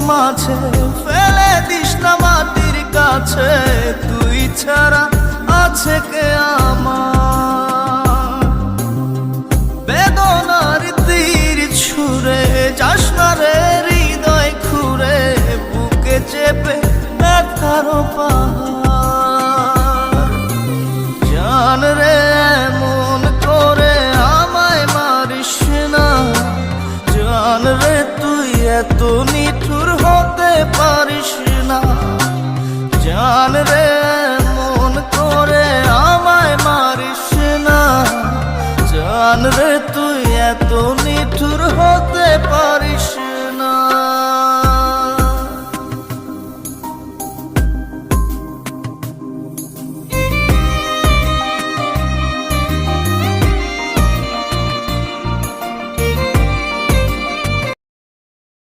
মাঝে ফেলে দিস না মাটির কাছে, তুই ছাড়া আছে কে আমার? বেদনার তীর ছুঁড়ে যাস না রে হৃদয় খুঁড়ে, বুকে চেপে ব্যথার পাহাড়। জান রে এমন করে আমায় মারিস না, জান রে তুই এত নিঠুর হতে পারিস না। জান রে এমন করে আমায় মারিস না, জান রে তুই এত নিঠুর হতে পারিস